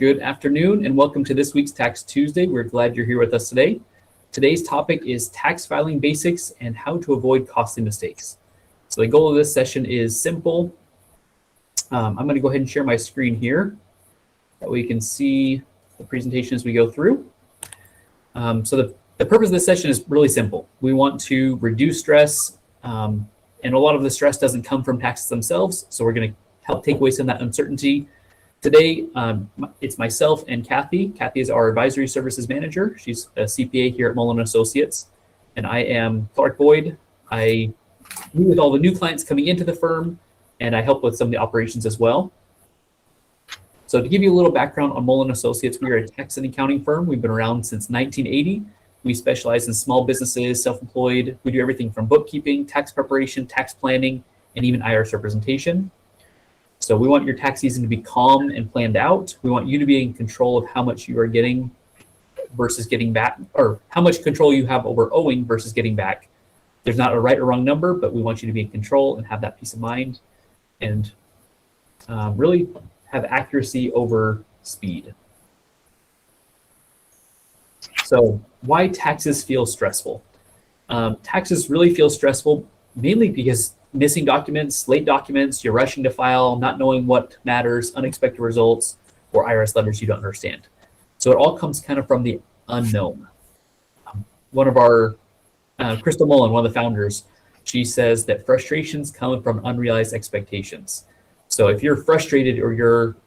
Good afternoon and welcome to this week's Tax Tuesday. We're glad you're here with us today. Today's topic is tax filing basics and how to avoid costly mistakes. So the goal of this session is simple. I'm going to go ahead and share my screen here. That way you can see the presentation as we go through. So the purpose of this session is really simple. We want to reduce stress, and a lot of the stress doesn't come from taxes themselves. So we're going to help take away some of that uncertainty. Today, it's myself and Kathy. Kathy is our advisory services manager. She's a CPA here at Molen Associates. And I am Clark Boyd. I meet with all the new clients coming into the firm, and I help with some of the operations as well. So to give you a little background on Molen Associates, we are a tax and accounting firm. We've been around since 1980. We specialize in small businesses, self-employed. We do everything from bookkeeping, tax preparation, tax planning, and even IRS representation. So we want your tax season to be calm and planned out. We want you to be in control of how much you are getting versus getting back, or how much control you have over owing versus getting back. There's not a right or wrong number, but we want you to be in control and have that peace of mind and really have accuracy over speed. So why taxes feel stressful? Taxes really feel stressful mainly because missing documents, late documents, you're rushing to file, not knowing what matters, unexpected results, or IRS letters you don't understand. So it all comes kind of from the unknown. One of our, Crystal Molen, one of the founders, she says that frustrations come from unrealized expectations. So if you're frustrated or you're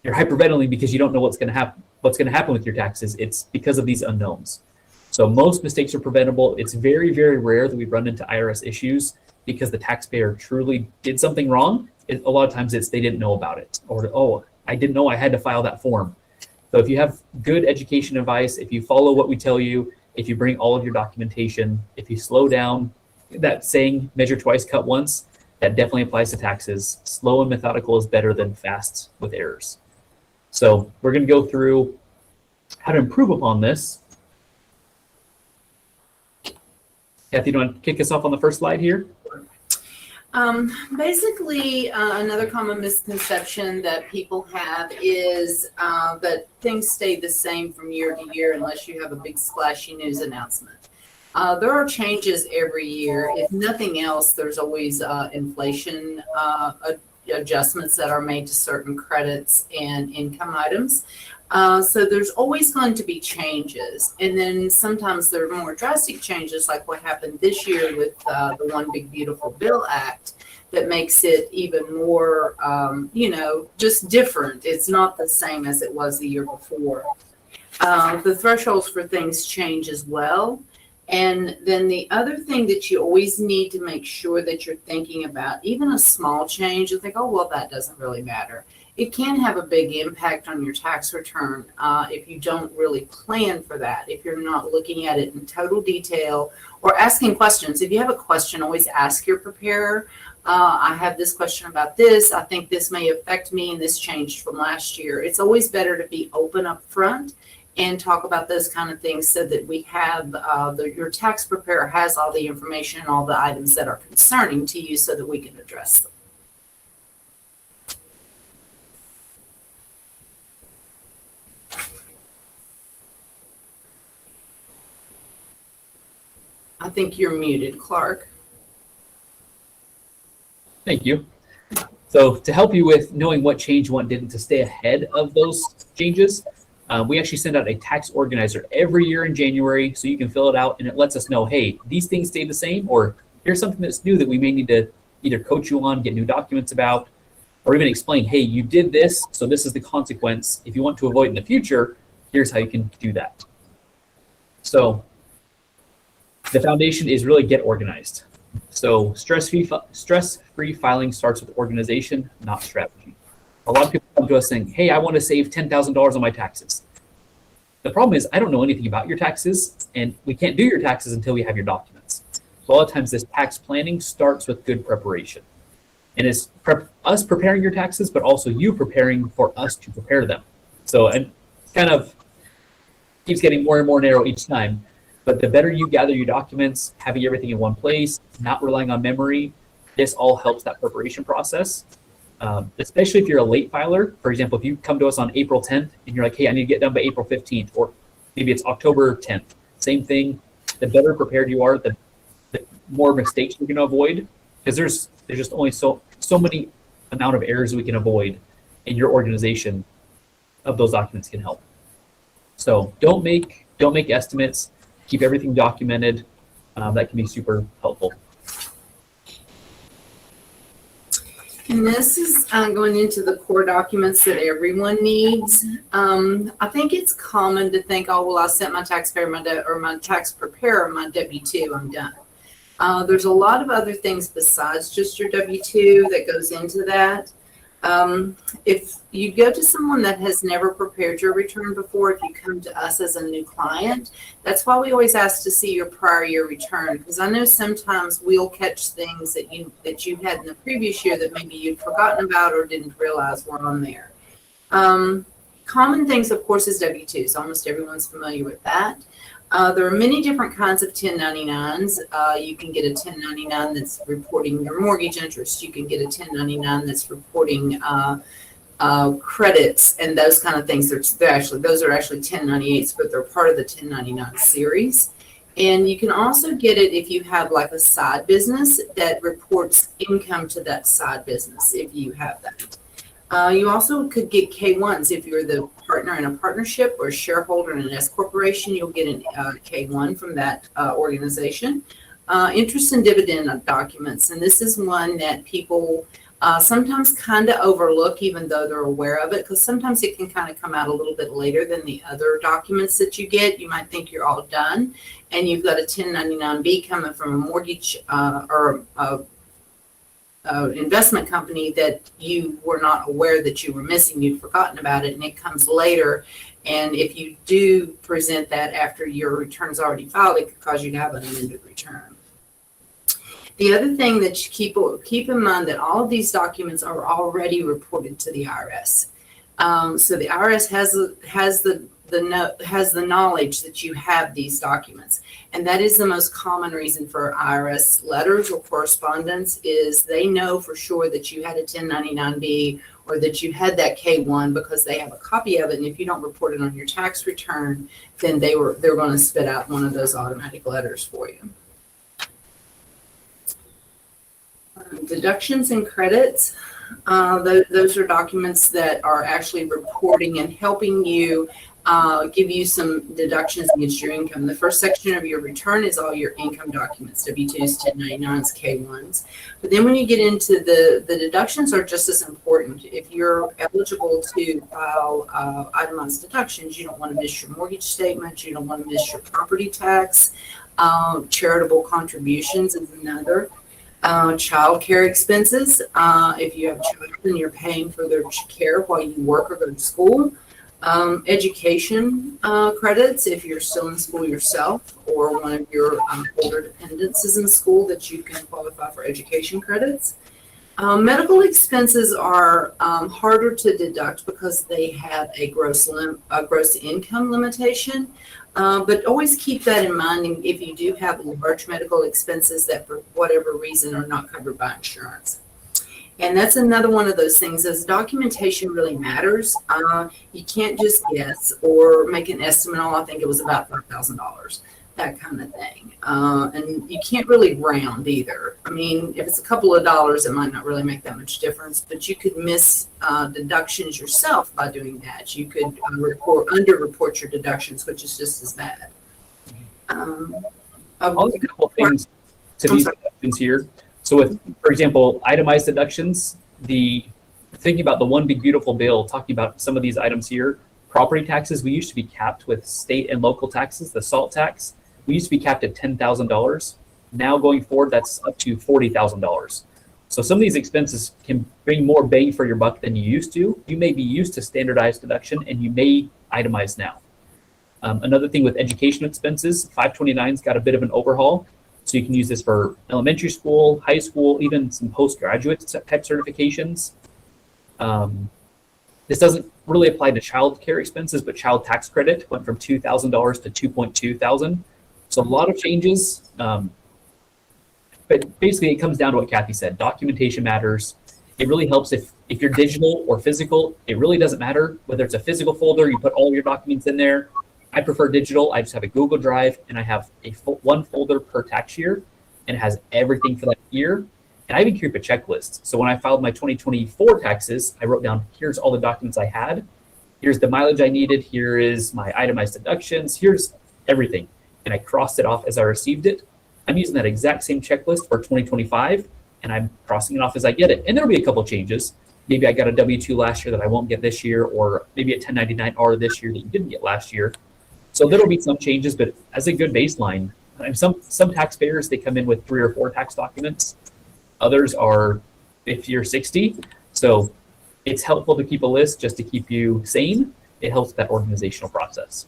hyperventilating because you don't know what's going to happen with your taxes, it's because of these unknowns. So most mistakes are preventable. It's very, very rare that we run into IRS issues because the taxpayer truly did something wrong. A lot of times it's they didn't know about it, or, oh, I didn't know I had to file that form. So if you have good education advice, if you follow what we tell you, if you bring all of your documentation, if you slow down, that saying, measure twice, cut once, that definitely applies to taxes. Slow and methodical is better than fast with errors. So we're going to go through how to improve upon this. Kathy, do you want to kick us off on the first slide here? Basically, another common misconception that people have is that things stay the same from year to year unless you have a big splashy news announcement. There are changes every year. If nothing else, there's always inflation adjustments that are made to certain credits and income items. So there's always going to be changes. And then sometimes there are more drastic changes like what happened this year with the One Big Beautiful Bill Act that makes it even more, just different. It's not the same as it was the year before. The thresholds for things change as well. And then the other thing that you always need to make sure that you're thinking about, even a small change, you think, oh, well, that doesn't really matter. It can have a big impact on your tax return if you don't really plan for that, if you're not looking at it in total detail or asking questions. If you have a question, always ask your preparer. I have this question about this. I think this may affect me, and this changed from last year. It's always better to be open up front and talk about those kind of things so that we have your tax preparer has all the information, all the items that are concerning to you so that we can address them. I think you're muted, Clark. Thank you. So to help you with knowing what changed, what didn't, to stay ahead of those changes, we actually send out a tax organizer every year in January, so you can fill it out and it lets us know, hey, these things stay the same, or here's something that's new that we may need to either coach you on, get new documents about, or even explain, hey, you did this, so this is the consequence. If you want to avoid in the future, here's how you can do that. So the foundation is really get organized. So stress-free filing starts with organization, not strategy. A lot of people come to us saying, hey, I want to save $10,000 on my taxes. The problem is I don't know anything about your taxes, and we can't do your taxes until we have your documents. So a lot of times this tax planning starts with good preparation. And it's us preparing your taxes, but also you preparing for us to prepare them. So it kind of keeps getting more and more narrow each time. But the better you gather your documents, having everything in one place, not relying on memory, this all helps that preparation process. especially if you're a late filer. For example, if you come to us on April 10th and you're like, hey, I need to get done by April 15th, or maybe it's October 10th, same thing. The better prepared you are, the more mistakes we can avoid, because there's just only so many amount of errors we can avoid in your organization of those documents can help. So don't make estimates, keep everything documented. That can be super helpful. And this is going into the core documents that everyone needs. I think it's common to think, oh, well, I sent my taxpayer or my tax preparer my W-2, I'm done. There's a lot of other things besides just your W-2 that goes into that. If you go to someone that has never prepared your return before, if you come to us as a new client, that's why we always ask to see your prior year return, because I know sometimes we'll catch things that you had in the previous year that maybe you'd forgotten about or didn't realize were on there. Common things, of course, is W-2s. Almost everyone's familiar with that. There are many different kinds of 1099s. You can get a 1099 that's reporting your mortgage interest. You can get a 1099 that's reporting credits and those kind of things. Those are actually 1098s, but they're part of the 1099 series. And you can also get it if you have like a side business that reports income to that side business, if you have that. You also could get K-1s if you're the partner in a partnership or shareholder in an S corporation. You'll get a K-1 from that organization. Interest and dividend documents, and this is one that people sometimes kind of overlook, even though they're aware of it, because sometimes it can kind of come out a little bit later than the other documents that you get. You might think you're all done, and you've got a 1099-B coming from a mortgage or investment company that you were not aware that you were missing. You'd forgotten about it, and it comes later. And if you do present that after your return's already filed, it could cause you to have an amended return. The other thing that you keep in mind that all of these documents are already reported to the IRS. So the IRS has the knowledge that you have these documents. And that is the most common reason for IRS letters or correspondence, is they know for sure that you had a 1099-B or that you had that K-1 because they have a copy of it. And if you don't report it on your tax return, then they're going to spit out one of those automatic letters for you. Deductions and credits. Those are documents that are actually reporting and helping you give you some deductions against your income. The first section of your return is all your income documents, W-2s, 1099s, K-1s. But then when you get into the deductions are just as important. If you're eligible to file itemized deductions, you don't want to miss your mortgage statement. You don't want to miss your property tax. Charitable contributions is another. Child care expenses. If you have children and you're paying for their care while you work or go to school. Education credits if you're still in school yourself, or one of your older dependents is in school that you can qualify for education credits. Medical expenses are harder to deduct because they have a gross income limitation. But always keep that in mind if you do have large medical expenses that for whatever reason are not covered by insurance. And that's another one of those things, is documentation really matters. You can't just guess or make an estimate. I think it was about $5,000, that kind of thing. And you can't really round either. I mean, if it's a couple of dollars, it might not really make that much difference, but you could miss deductions yourself by doing that. You could under-report your deductions, which is just as bad. I'll add a couple of things to these deductions here. So with, for example, itemized deductions, thinking about the one big beautiful bill, talking about some of these items here, property taxes, we used to be capped with state and local taxes, the SALT tax. We used to be capped at $10,000. Now going forward, that's up to $40,000. So some of these expenses can bring more bang for your buck than you used to. You may be used to standardized deduction and you may itemize now. Another thing with education expenses, 529's got a bit of an overhaul. So you can use this for elementary school, high school, even some postgraduate type certifications. This doesn't really apply to child care expenses, but child tax credit went from $2,000 to $2,200. So a lot of changes. But basically it comes down to what Kathy said. Documentation matters. It really helps if you're digital or physical. It really doesn't matter whether it's a physical folder, you put all your documents in there. I prefer digital. I just have a Google Drive and I have one folder per tax year and it has everything for that year. And I even keep a checklist. So when I filed my 2024 taxes, I wrote down, here's all the documents I had. Here's the mileage I needed. Here is my itemized deductions. Here's everything. And I crossed it off as I received it. I'm using that exact same checklist for 2025, and I'm crossing it off as I get it. And there'll be a couple changes. Maybe I got a W-2 last year that I won't get this year, or maybe a 1099-R this year that you didn't get last year. So there'll be some changes, but as a good baseline, some taxpayers, they come in with 3 or 4 tax documents. Others are 50 or 60. So it's helpful to keep a list just to keep you sane. It helps that organizational process.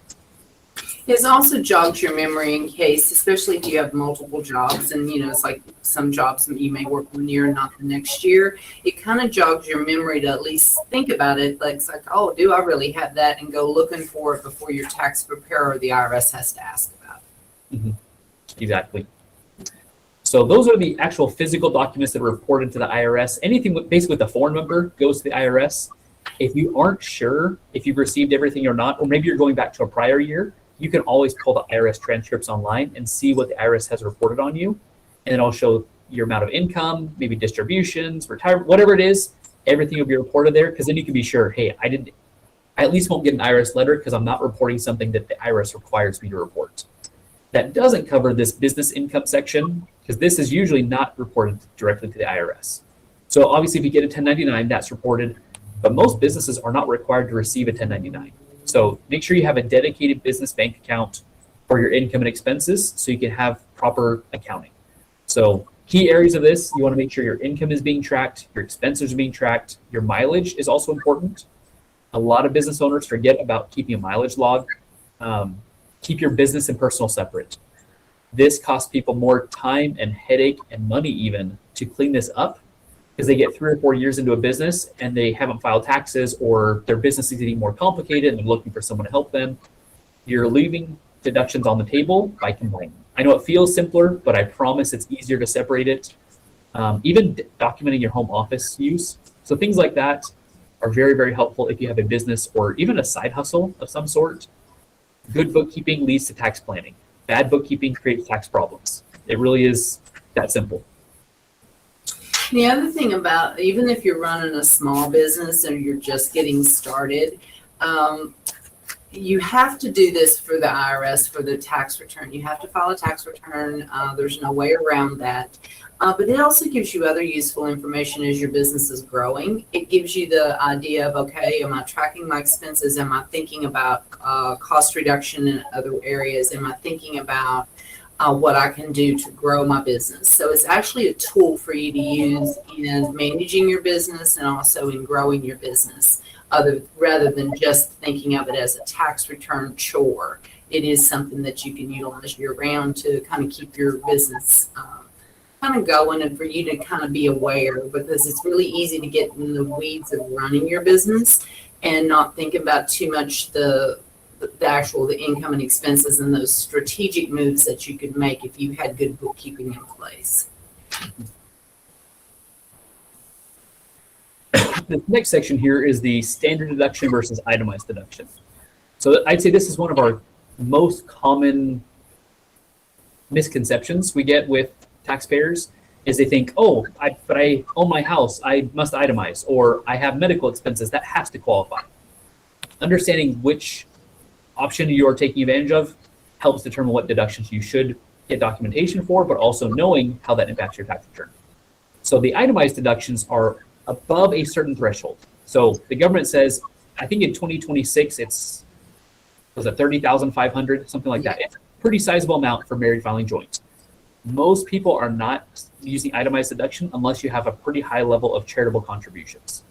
It also jogs your memory in case, especially if you have multiple jobs and, it's like some jobs that you may work one year and not the next year. It kind of jogs your memory to at least think about it. Like, it's like, oh, do I really have that? And go looking for it before your tax preparer or the IRS has to ask about it. Mm-hmm. Exactly. So those are the actual physical documents that are reported to the IRS. Anything basically with the phone number goes to the IRS. If you aren't sure if you've received everything or not, or maybe you're going back to a prior year, you can always pull the IRS transcripts online and see what the IRS has reported on you. And it'll show your amount of income, maybe distributions, retirement, whatever it is, everything will be reported there. Because then you can be sure, hey, I at least won't get an IRS letter because I'm not reporting something that the IRS requires me to report. That doesn't cover this business income section because this is usually not reported directly to the IRS. So obviously if you get a 1099, that's reported, but most businesses are not required to receive a 1099. So make sure you have a dedicated business bank account for your income and expenses so you can have proper accounting. So key areas of this, you want to make sure your income is being tracked, your expenses are being tracked, your mileage is also important. A lot of business owners forget about keeping a mileage log. Keep your business and personal separate. This costs people more time and headache and money even to clean this up because they get 3 or 4 years into a business and they haven't filed taxes or their business is getting more complicated and they're looking for someone to help them. You're leaving deductions on the table by combining. I know it feels simpler, but I promise it's easier to separate it. Even documenting your home office use. So things like that are very, very helpful if you have a business or even a side hustle of some sort. Good bookkeeping leads to tax planning. Bad bookkeeping creates tax problems. It really is that simple. The other thing about, even if you're running a small business and you're just getting started, you have to do this for the IRS for the tax return. You have to file a tax return. There's no way around that. But it also gives you other useful information as your business is growing. It gives you the idea of, okay, am I tracking my expenses? Am I thinking about cost reduction in other areas? Am I thinking about what I can do to grow my business? So it's actually a tool for you to use in managing your business and also in growing your business, rather than just thinking of it as a tax return chore. It is something that you can utilize year round to kind of keep your business kind of going and for you to kind of be aware, because it's really easy to get in the weeds of running your business and not think about too much the income and expenses and those strategic moves that you could make if you had good bookkeeping in place. The next section here is the standard deduction versus itemized deduction. So I'd say this is one of our most common misconceptions we get with taxpayers is they think, oh, but I own my house, I must itemize, or I have medical expenses, that has to qualify. Understanding which option you are taking advantage of helps determine what deductions you should get documentation for, but also knowing how that impacts your tax return. So the itemized deductions are above a certain threshold. So the government says, I think in 2026, was it 30,500, something like that. It's a pretty sizable amount for married filing joint. Most people are not using itemized deduction unless you have a pretty high level of charitable contributions.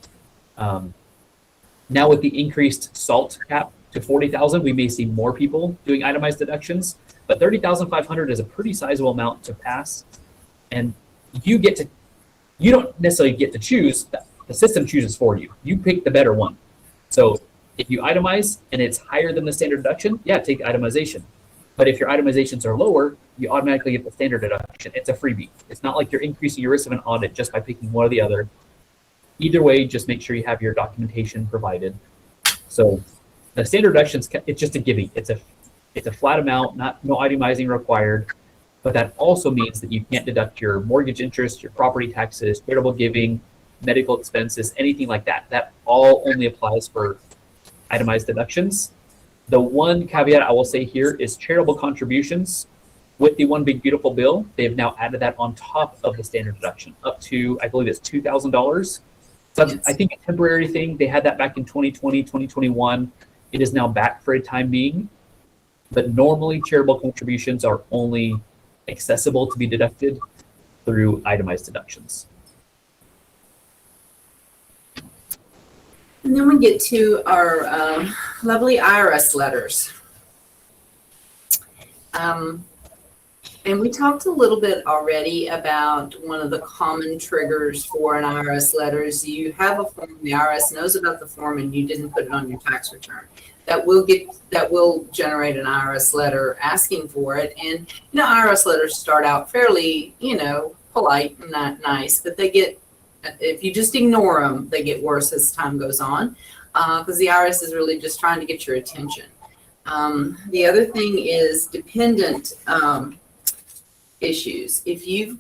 Now with the increased SALT cap to 40,000, we may see more people doing itemized deductions, but 30,500 is a pretty sizable amount to pass. And you don't necessarily get to choose, the system chooses for you. You pick the better one. So if you itemize and it's higher than the standard deduction, yeah, take itemization. But if your itemizations are lower, you automatically get the standard deduction. It's a freebie. It's not like you're increasing your risk of an audit just by picking one or the other. Either way, just make sure you have your documentation provided. So the standard deductions, it's just a giving. It's a flat amount, no itemizing required, but that also means that you can't deduct your mortgage interest, your property taxes, charitable giving, medical expenses, anything like that. That all only applies for itemized deductions. The one caveat I will say here is charitable contributions. With the One Big Beautiful Bill, they've now added that on top of the standard deduction, up to, I believe it's $2,000. So that's, I think, a temporary thing. They had that back in 2020, 2021. It is now back for a time being. But normally, charitable contributions are only accessible to be deducted through itemized deductions. And then we get to our lovely IRS letters. And we talked a little bit already about one of the common triggers for an IRS letter is you have a form, the IRS knows about the form, and you didn't put it on your tax return. That will generate an IRS letter asking for it. And IRS letters start out fairly, polite and not nice, but they get, if you just ignore them, they get worse as time goes on, because the IRS is really just trying to get your attention. The other thing is dependent issues. If you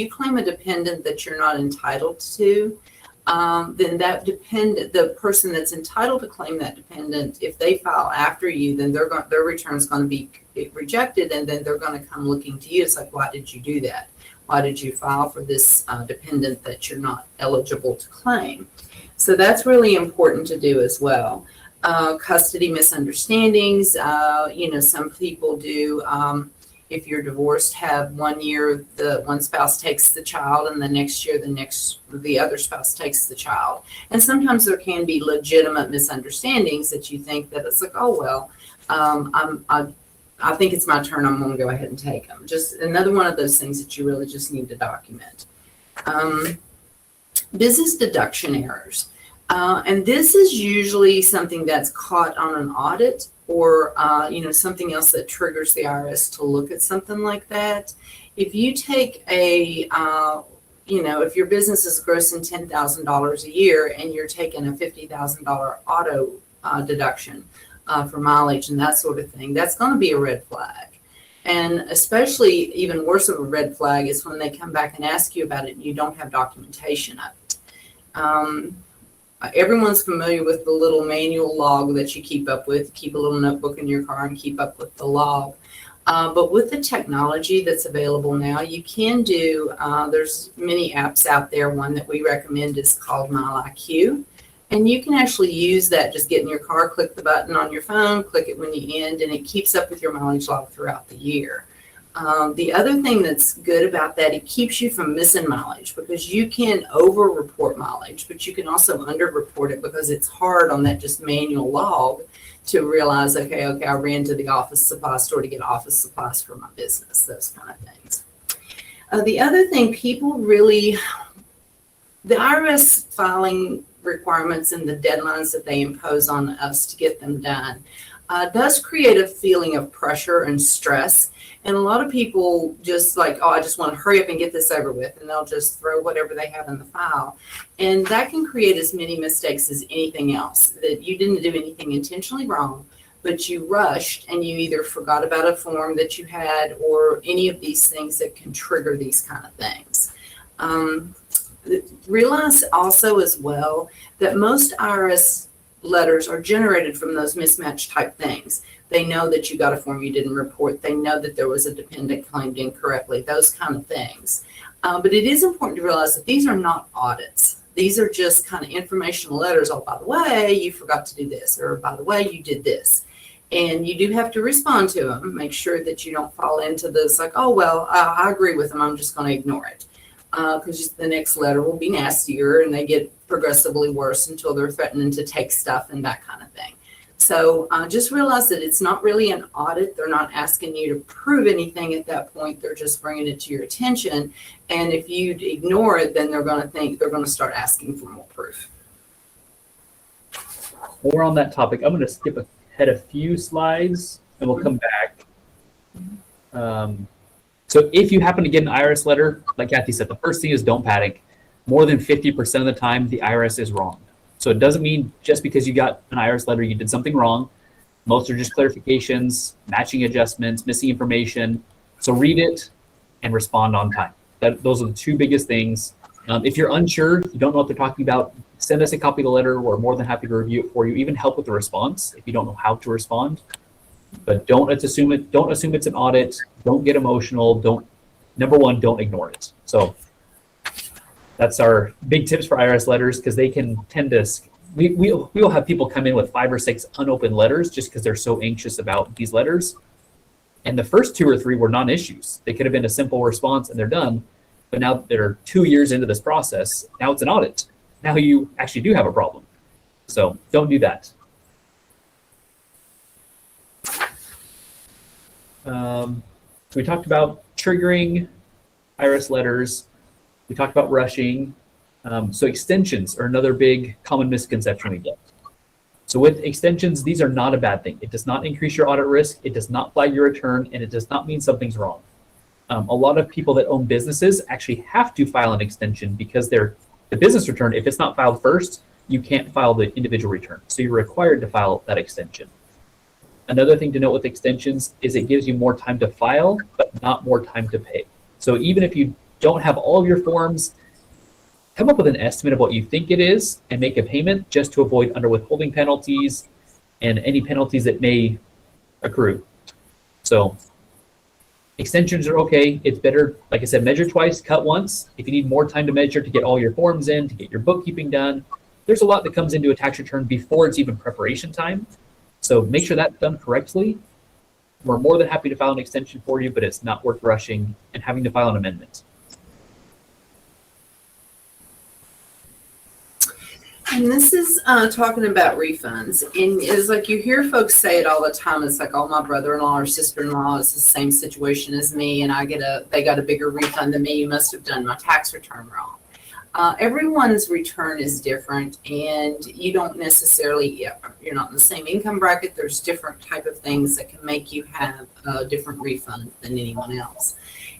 claim a dependent that you're not entitled to, then that dependent, the person that's entitled to claim that dependent, if they file after you, then their return is going to be rejected, and then they're going to come looking to you. It's like, why did you do that? Why did you file for this dependent that you're not eligible to claim? So that's really important to do as well. Custody misunderstandings, some people do, if you're divorced, have 1 year, the one spouse takes the child, and the next year, the other spouse takes the child. And sometimes there can be legitimate misunderstandings that you think that it's like, oh, well, I think it's my turn, I'm going to go ahead and take them. Just another one of those things that you really just need to document. Business deduction errors. And this is usually something that's caught on an audit or, something else that triggers the IRS to look at something like that. If you take if your business is grossing $10,000 a year and you're taking a $50,000 auto deduction for mileage and that sort of thing, that's going to be a red flag. And especially even worse of a red flag is when they come back and ask you about it and you don't have documentation of it. Everyone's familiar with the little manual log that you keep up with. Keep a little notebook in your car and keep up with the log. But with the technology that's available now, you can do, there's many apps out there. One that we recommend is called MileIQ. And you can actually use that, just get in your car, click the button on your phone, click it when you end, and it keeps up with your mileage log throughout the year. The other thing that's good about that, it keeps you from missing mileage, because you can over-report mileage, but you can also under-report it, because it's hard on that just manual log to realize, okay, I ran to the office supply store to get office supplies for my business, those kind of things. The other thing, the IRS filing requirements and the deadlines that they impose on us to get them done does create a feeling of pressure and stress. And a lot of people just like, oh, I just want to hurry up and get this over with. And they'll just throw whatever they have in the file. And that can create as many mistakes as anything else, that you didn't do anything intentionally wrong, but you rushed and you either forgot about a form that you had or any of these things that can trigger these kind of things. Realize also as well that most IRS letters are generated from those mismatch type things. They know that you got a form you didn't report. They know that there was a dependent claimed incorrectly, those kind of things. But it is important to realize that these are not audits. These are just kind of informational letters. Oh, by the way, you forgot to do this, or by the way, you did this. And you do have to respond to them. Make sure that you don't fall into this like, oh, well, I agree with them, I'm just going to ignore it. Because the next letter will be nastier and they get progressively worse until they're threatening to take stuff and that kind of thing. So just realize that it's not really an audit. They're not asking you to prove anything at that point. They're just bringing it to your attention. And if you ignore it, then they're going to start asking for more proof. While we're on that topic, I'm going to skip ahead a few slides and we'll come back. So if you happen to get an IRS letter, like Kathy said, the first thing is don't panic. more than 50% of the time, the IRS is wrong. So it doesn't mean just because you got an IRS letter, you did something wrong. Most are just clarifications, matching adjustments, missing information. So read it and respond on time. Those are the two biggest things. If you're unsure, you don't know what they're talking about, send us a copy of the letter. We're more than happy to review it for you, even help with the response if you don't know how to respond. But don't assume it's an audit. Don't get emotional. Number one, don't ignore it. So that's our big tips for IRS letters, because they can tend to, we'll have people come in with 5 or 6 unopened letters just because they're so anxious about these letters. And the first 2 or 3 were non-issues. They could have been a simple response and they're done. But now they're 2 years into this process. Now it's an audit. Now you actually do have a problem. So don't do that. So we talked about triggering IRS letters. We talked about rushing. So extensions are another big common misconception we get. So with extensions, these are not a bad thing. It does not increase your audit risk. It does not flag your return, and it does not mean something's wrong. A lot of people that own businesses actually have to file an extension because the business return, if it's not filed first, you can't file the individual return. So you're required to file that extension. Another thing to note with extensions is it gives you more time to file, but not more time to pay. So even if you don't have all of your forms, come up with an estimate of what you think it is and make a payment just to avoid under withholding penalties and any penalties that may accrue. So extensions are okay. It's better, like I said, measure twice, cut once. If you need more time to measure to get all your forms in, to get your bookkeeping done, there's a lot that comes into a tax return before it's even preparation time. So make sure that's done correctly. We're more than happy to file an extension for you, but it's not worth rushing and having to file an amendment. And this is talking about refunds. And it's like you hear folks say it all the time. It's like, oh, my brother-in-law or sister-in-law is the same situation as me, and they got a bigger refund than me. You must have done my tax return wrong. Everyone's return is different, and you don't necessarily, you're not in the same income bracket. There's different type of things that can make you have a different refund than anyone else.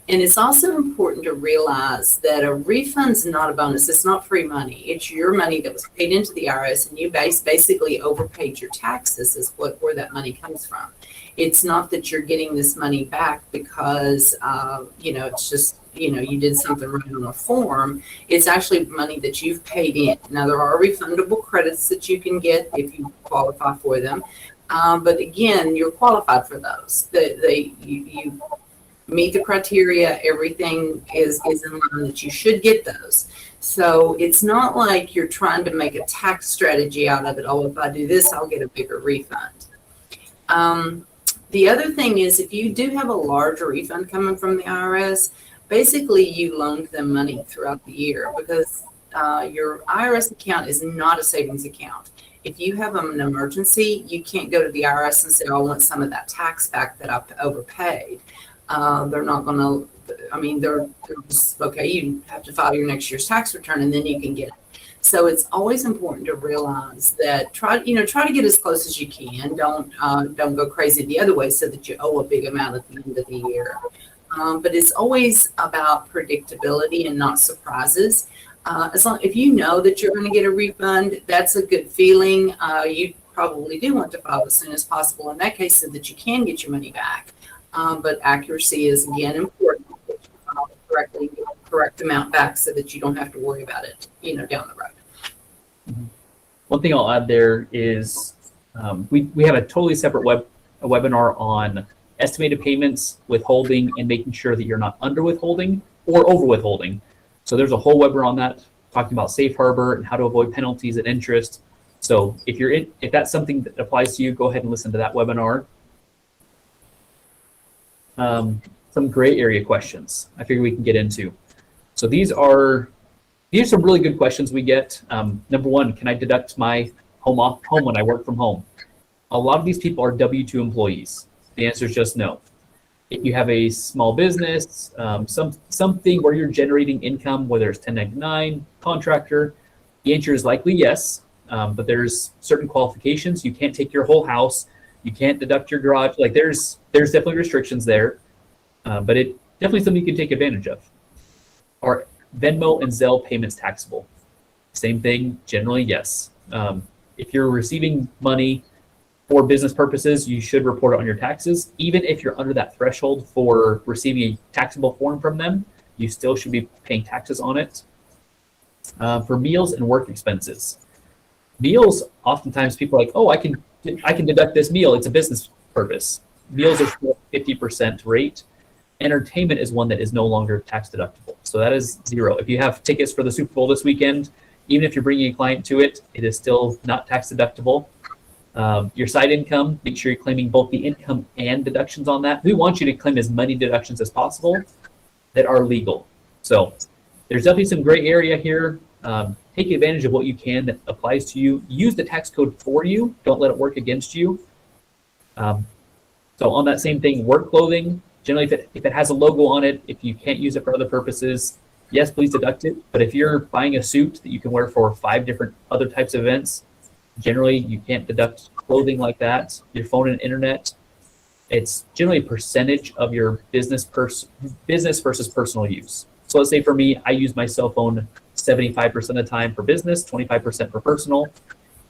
And it's also important to realize that a refund's not a bonus. It's not free money. It's your money that was paid into the IRS, and you basically overpaid your taxes is where that money comes from. It's not that you're getting this money back because, it's just, you did something right on a form. It's actually money that you've paid in. Now, there are refundable credits that you can get if you qualify for them. But again, you're qualified for those. You meet the criteria, everything is in line that you should get those. So it's not like you're trying to make a tax strategy out of it. Oh, if I do this, I'll get a bigger refund. The other thing is, if you do have a large refund coming from the IRS, basically you loaned them money throughout the year, because your IRS account is not a savings account. If you have an emergency, you can't go to the IRS and say, oh, I want some of that tax back that I've overpaid. They're not going to, they're just, okay, you have to file your next year's tax return and then you can get it. So it's always important to realize that try to get as close as you can. Don't go crazy the other way so that you owe a big amount at the end of the year. But it's always about predictability and not surprises. If you know that you're going to get a refund, that's a good feeling. You probably do want to file as soon as possible in that case so that you can get your money back. But accuracy is, again, important. That you file correctly, get the correct amount back so that you don't have to worry about it, down the road. Mm-hmm. One thing I'll add there is we have a totally separate webinar on estimated payments, withholding, and making sure that you're not under withholding or over withholding. So there's a whole webinar on that, talking about safe harbor and how to avoid penalties and interest. So if that's something that applies to you, go ahead and listen to that webinar. Some gray area questions I figure we can get into. So these are some really good questions we get. Number one, can I deduct my home when I work from home? A lot of these people are W-2 employees. The answer is just no. If you have a small business, something where you're generating income, whether it's 1099, contractor, the answer is likely yes, but there's certain qualifications. You can't take your whole house. You can't deduct your garage. Like there's definitely restrictions there, but it definitely something you can take advantage of. Venmo and Zelle payments taxable? Same thing, generally, yes. If you're receiving money for business purposes, you should report it on your taxes. Even if you're under that threshold for receiving a taxable form from them, you still should be paying taxes on it. For meals and work expenses. Meals, oftentimes people are like, oh, I can deduct this meal. It's a business purpose. Meals are still 50% rate. Entertainment is one that is no longer tax deductible. So that is 0. If you have tickets for the Super Bowl this weekend, even if you're bringing a client to it, it is still not tax deductible. Your side income, make sure you're claiming both the income and deductions on that. We want you to claim as many deductions as possible that are legal. So there's definitely some gray area here. Take advantage of what you can that applies to you. Use the tax code for you. Don't let it work against you. So on that same thing, work clothing, generally if it has a logo on it, if you can't use it for other purposes, yes, please deduct it. But if you're buying a suit that you can wear for 5 different other types of events, generally you can't deduct clothing like that. Your phone and internet, it's generally a percentage of your business versus personal use. So let's say for me, I use my cell phone 75% of the time for business, 25% for personal.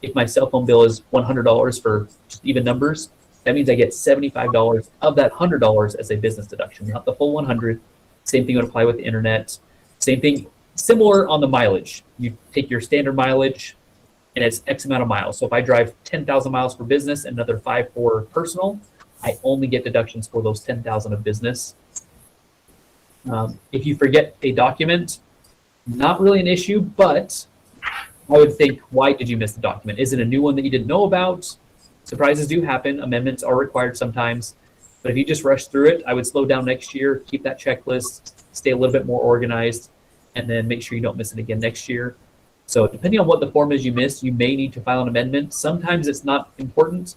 If my cell phone bill is $100 for just even numbers, that means I get $75 of that $100 as a business deduction, not the full 100. Same thing would apply with the internet. Same thing, similar on the mileage. You take your standard mileage and it's X amount of miles. So if I drive 10,000 miles for business and another 5 for personal, I only get deductions for those 10,000 of business. If you forget a document, not really an issue, but I would think, why did you miss the document? Is it a new one that you didn't know about? Surprises do happen. Amendments are required sometimes. But if you just rush through it, I would slow down next year, keep that checklist, stay a little bit more organized, and then make sure you don't miss it again next year. So depending on what the form is you missed, you may need to file an amendment. Sometimes it's not important.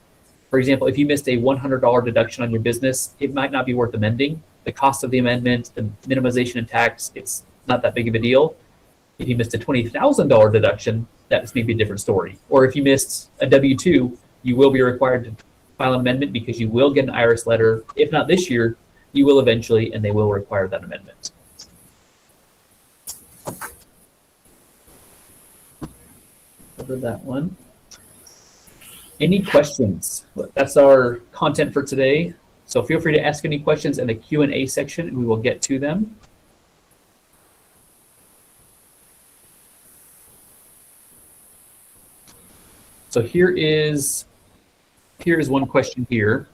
For example, if you missed a $100 deduction on your business, it might not be worth amending. The cost of the amendment, the minimization in tax, it's not that big of a deal. If you missed a $20,000 deduction, that's maybe a different story. Or if you missed a W-2, you will be required to file an amendment because you will get an IRS letter. If not this year, you will eventually, and they will require that amendment. Cover that one. Any questions? That's our content for today. So feel free to ask any questions in the Q&A section, and we will get to them. So here is one question here.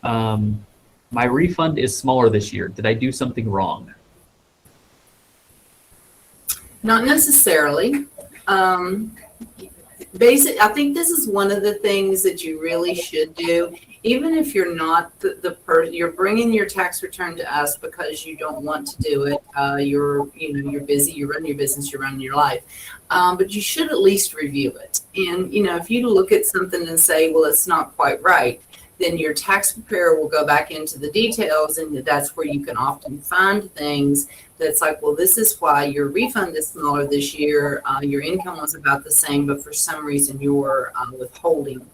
My refund is smaller this year. Did I do something wrong? Not necessarily. I think this is one of the things that you really should do, even if you're not you're bringing your tax return to us because you don't want to do it. You're busy, you're running your business, you're running your life, but you should at least review it. And if you look at something and say, well, it's not quite right, then your tax preparer will go back into the details, and that's where you can often find things that's like, well, this is why your refund is smaller this year. Your income was about the same, but for some reason your withholding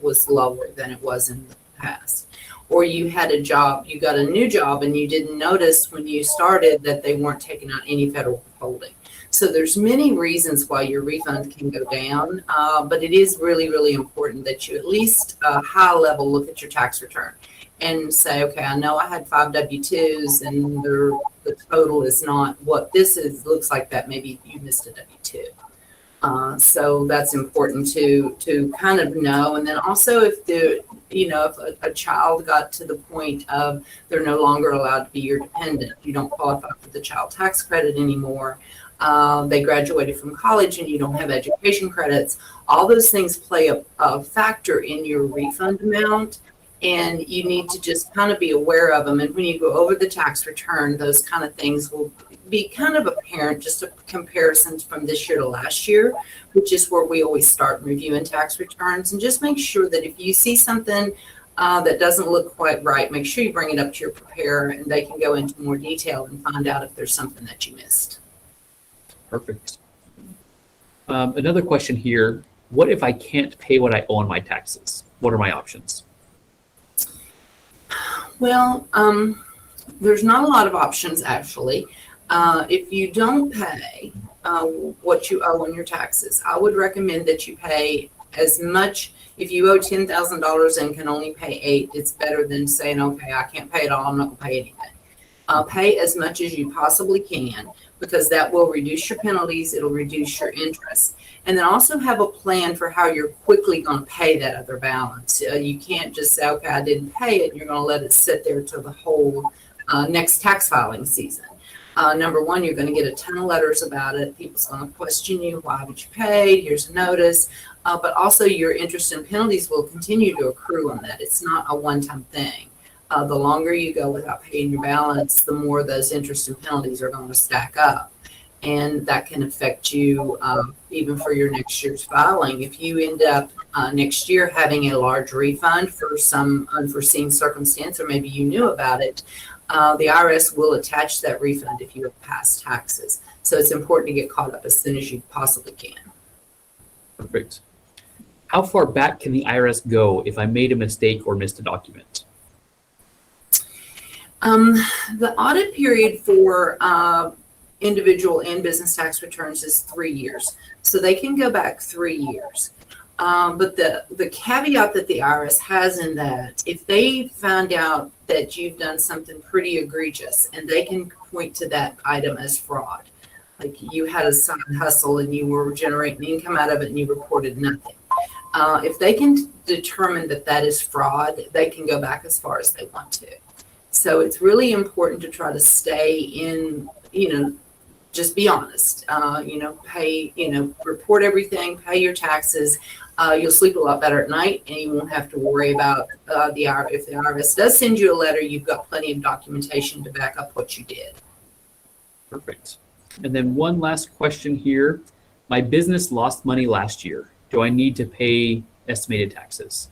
was lower than it was in the past. Or you had a job, you got a new job, and you didn't notice when you started that they weren't taking out any federal withholding. So there's many reasons why your refund can go down, but it is really, really important that you at least high level look at your tax return and say, okay, I know I had 5 W-2s and the total is not what this is. Looks like that maybe you missed a W-2. So that's important to kind of know. And then also if if a child got to the point of they're no longer allowed to be your dependent, you don't qualify for the child tax credit anymore. They graduated from college and you don't have education credits. All those things play a factor in your refund amount, and you need to just kind of be aware of them. And when you go over the tax return, those kind of things will be kind of apparent, just a comparison from this year to last year, which is where we always start reviewing tax returns. And just make sure that if you see something that doesn't look quite right, make sure you bring it up to your preparer and they can go into more detail and find out if there's something that you missed. Perfect. Another question here. What if I can't pay what I owe on my taxes? What are my options? Well, there's not a lot of options, actually. If you don't pay what you owe on your taxes, I would recommend that you pay as much. If you owe $10,000 and can only pay $8,000, it's better than saying, okay, I can't pay it all, I'm not going to pay anything. Pay as much as you possibly can, because that will reduce your penalties, it'll reduce your interest. And then also have a plan for how you're quickly going to pay that other balance. You can't just say, okay, I didn't pay it, and you're going to let it sit there till the whole next tax filing season. Number one, you're going to get a ton of letters about it. People's going to question you. Why haven't you paid? Here's a notice. But also your interest and penalties will continue to accrue on that. It's not a one-time thing. The longer you go without paying your balance, the more those interest and penalties are going to stack up. And that can affect you even for your next year's filing. If you end up next year having a large refund for some unforeseen circumstance, or maybe you knew about it, the IRS will attach that refund if you have past taxes. So it's important to get caught up as soon as you possibly can. Perfect. How far back can the IRS go if I made a mistake or missed a document? The audit period for individual and business tax returns is 3 years. So they can go back 3 years. But the caveat that the IRS has in that, if they find out that you've done something pretty egregious, and they can point to that item as fraud, like you had a side hustle and you were generating income out of it and you reported nothing. If they can determine that that is fraud, they can go back as far as they want to. So it's really important to try to stay in, just be honest, pay, report everything, pay your taxes. You'll sleep a lot better at night, and you won't have to worry about if the IRS does send you a letter, you've got plenty of documentation to back up what you did. Perfect. And then one last question here. My business lost money last year. Do I need to pay estimated taxes?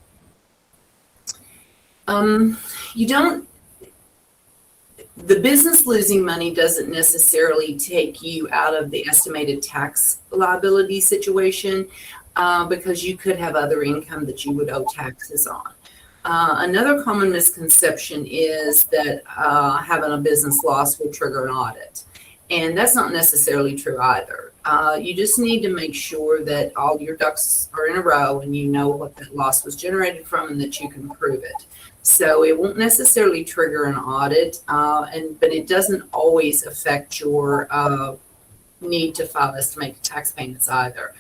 You don't. The business losing money doesn't necessarily take you out of the estimated tax liability situation, because you could have other income that you would owe taxes on. Another common misconception is that having a business loss will trigger an audit. And that's not necessarily true either. You just need to make sure that all your ducks are in a row and you know what that loss was generated from and that you can prove it. So it won't necessarily trigger an audit, but it doesn't always affect your need to file estimated tax payments either.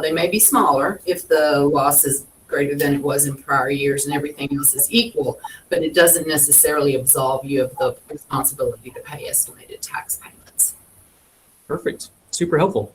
They may be smaller if the loss is greater than it was in prior years and everything else is equal, but it doesn't necessarily absolve you of the responsibility to pay estimated tax payments. Perfect. Super helpful.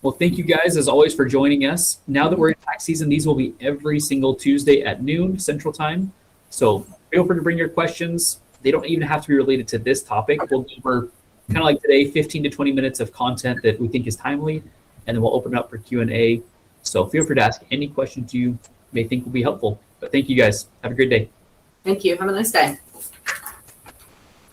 Well, thank you guys as always for joining us. Now that we're in tax season, these will be every single Tuesday at noon Central Time. So feel free to bring your questions. They don't even have to be related to this topic. We'll cover, kind of like today, 15 to 20 minutes of content that we think is timely, and then we'll open it up for Q&A. So feel free to ask any questions you may think will be helpful. But thank you guys. Have a great day. Thank you. Have a nice day.